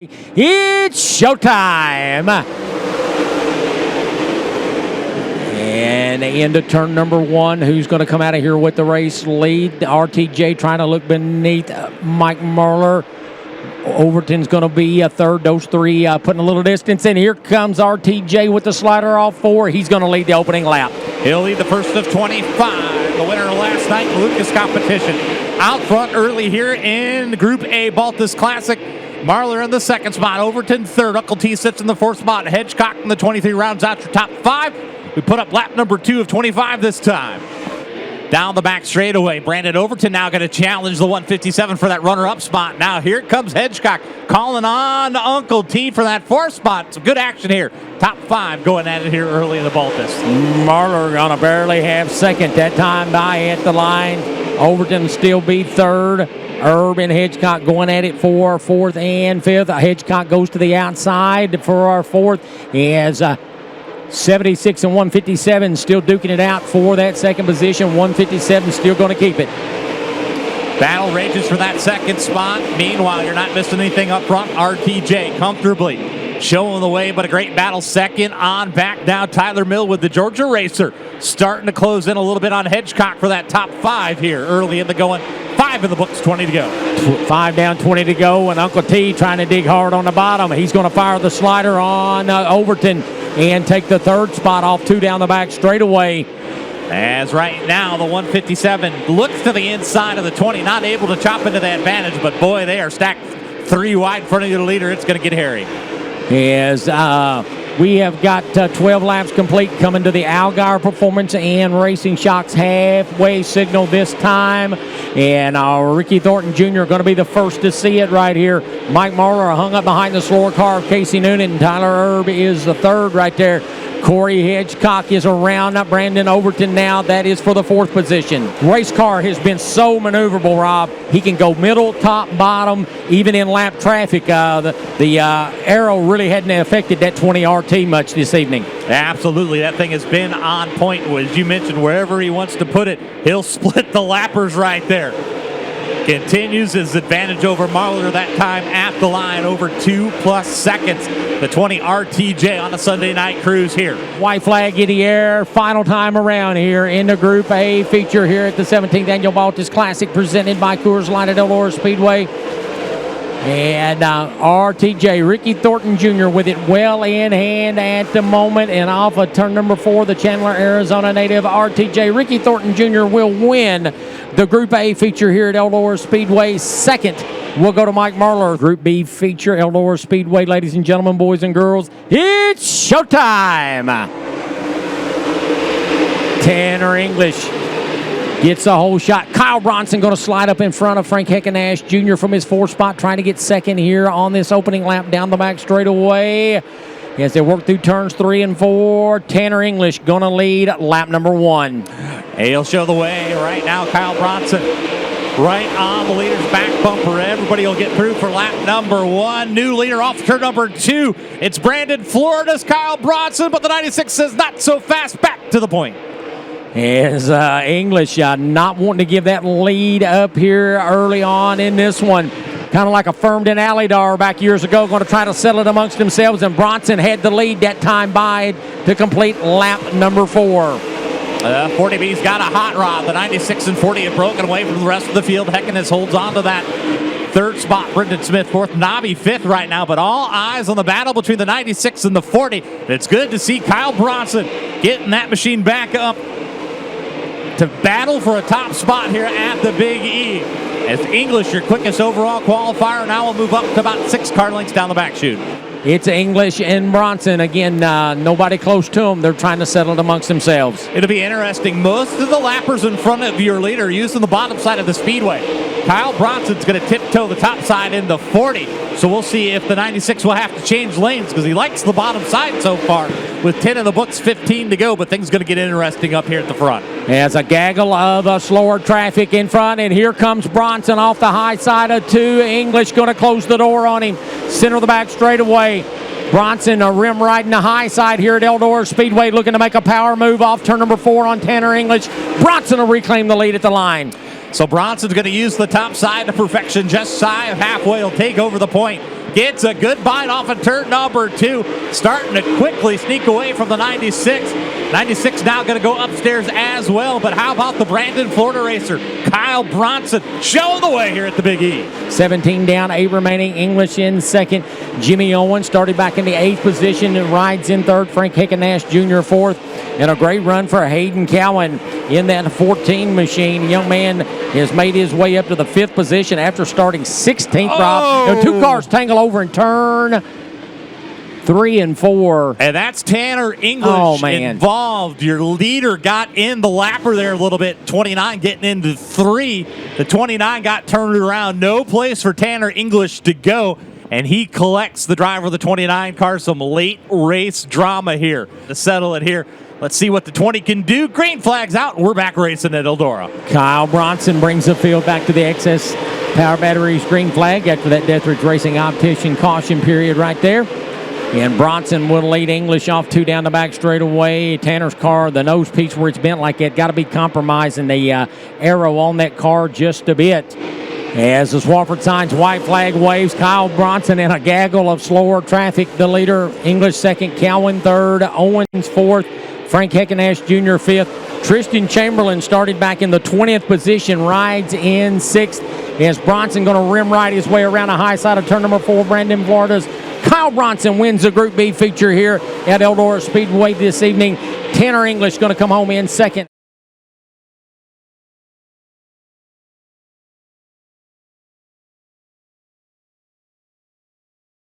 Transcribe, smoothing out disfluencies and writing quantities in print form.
It's showtime. And into turn number one. Who's going to come out of here with the race lead? RTJ trying to look beneath Mike Merler. Overton's going to be a third. Those three putting a little distance in. Here comes RTJ with the slider off four. He's going to lead the opening lap. He'll lead the first of 25. The winner last night, Lucas competition. Out front early here in Group A Baltes Classic. Marler in the second spot, Overton third, Uncle T sits in the fourth spot, Hedgecock in the 23 rounds out your top five. We put up lap number 2 of 25 this time. Down the back straightaway, Brandon Overton now going to challenge the 157 for that runner-up spot. Now here comes Hedgecock calling on Uncle T for that fourth spot. Some good action here. Top five going at it here early in the Baltes. Marler gonna barely have second that time by at the line. Overton still be third. Herb and Hedgecock going at it for fourth and fifth. Hedgecock goes to the outside for our fourth. He has 76 and 157 still duking it out for that second position. 157 still going to keep it. Battle rages for that second spot. Meanwhile, you're not missing anything up front. RTJ comfortably showing the way, but a great battle second on back down. Tyler Mill with the Georgia Racer starting to close in a little bit on Hedgecock for that top five here early in the going. 5 in the books, 20 to go. 5 down, 20 to go, and Uncle T trying to dig hard on the bottom. He's going to fire the slider on Overton and take the third spot off 2 down the back straightaway. As right now, the 157 looks to the inside of the 20, not able to chop into the advantage, but boy, they are stacked 3 wide in front of the leader. It's going to get hairy. As we have got 12 laps complete coming to the Algar Performance and Racing Shocks halfway signal this time. And Ricky Thornton Jr. going to be the first to see it right here. Mike Marler hung up behind the slower car of Casey Noonan. Tyler Erb is the third right there. Corey Hedgecock is around Brandon Overton now. That is for the fourth position. Race car has been so maneuverable, Rob. He can go middle, top, bottom, even in lap traffic. The arrow really hadn't affected that 20 RT much this evening. Absolutely. That thing has been on point. As you mentioned, wherever he wants to put it, he'll split the lappers right there. Continues his advantage over Marler that time at the line over 2+ seconds. The 20 RTJ on a Sunday night cruise here. White flag in the air. Final time around here in the Group A feature here at the 17th Annual Baltes Classic presented by Coors Light at Eldora Speedway. And RTJ, Ricky Thornton Jr. with it well in hand at the moment. And off of turn number 4, the Chandler, Arizona native RTJ, Ricky Thornton Jr. will win the Group A feature here at Eldora Speedway. Second will go to Mike Marler. Group B feature, Eldora Speedway. Ladies and gentlemen, boys and girls, it's showtime. Tanner English gets a whole shot. Kyle Bronson going to slide up in front of Frank Heckenash Jr. from his 4th spot, trying to get second here on this opening lap down the back straightaway. As they work through turns 3 and 4, Tanner English going to lead lap number 1. He'll show the way right now. Kyle Bronson right on the leader's back bumper. Everybody will get through for lap number 1. New leader off turn number 2. It's Brandon, Florida's Kyle Bronson, but the 96 says not so fast. Back to the point. As English not wanting to give that lead up here early on in this one. Kind of like a firmed-in Alydar back years ago, going to try to settle it amongst themselves, and Bronson had the lead that time by to complete lap number 4. 40B's got a hot rod. The 96 and 40 have broken away from the rest of the field. Heckenash holds on to that third spot. Brendan Smith fourth. Nobby fifth right now, but all eyes on the battle between the 96 and the 40. It's good to see Kyle Bronson getting that machine back up to battle for a top spot here at the Big E. As English, your quickest overall qualifier, now will move up to about 6 car lengths down the back chute. It's English and Bronson. Again, nobody close to them. They're trying to settle it amongst themselves. It'll be interesting. Most of the lappers in front of your leader are using the bottom side of the speedway. Kyle Bronson's going to tiptoe the top side in the 40. So we'll see if the 96 will have to change lanes because he likes the bottom side so far. With 10 in the books, 15 to go, but things going to get interesting up here at the front. There's a gaggle of slower traffic in front, and here comes Bronson off the high side of 2. English going to close the door on him. Center of the back straightaway. Bronson a rim riding the high side here at Eldora Speedway, looking to make a power move off turn number 4 on Tanner English. Bronson will reclaim the lead at the line. So Bronson's going to use the top side to perfection, just shy of halfway. He'll take over the point. gets a good bite off of turn number 2, starting to quickly sneak away from the 96. 96 now going to go upstairs as well, but how about the Brandon Florida racer, Kyle Bronson, showing the way here at the Big E. 17 down, 8 remaining. English in second. Jimmy Owen started back in the 8th position and rides in third. Frank Hickenash Jr. 4th. And a great run for Hayden Cowan in that 14 machine. Young man has made his way up to the 5th position after starting 16th. Rob. 2 cars tangle over in turn 3 and 4. And that's Tanner English involved. Your leader got in the lapper there a little bit. 29 getting into 3. The 29 got turned around. No place for Tanner English to go. And he collects the driver of the 29 car. Some late race drama here to settle it here. Let's see what the 20 can do. Green flag's out. We're back racing at Eldora. Kyle Bronson brings the field back to the excess power batteries green flag after that Deathridge Racing optician caution period right there. And Bronson will lead English off 2 down the back straightaway. Tanner's car, the nose piece where it's bent like it, got to be compromising the arrow on that car just a bit. As the Swafford signs white flag waves, Kyle Bronson in a gaggle of slower traffic. The leader, English second, Cowan third, Owens 4th, Frank Hickenash Jr. 5th. Tristan Chamberlain started back in the 20th position, rides in 6th. As Bronson going to rim right his way around the high side of turn number 4, Brandon Florida's Kyle Bronson wins the Group B feature here at Eldora Speedway this evening. Tanner English going to come home in second.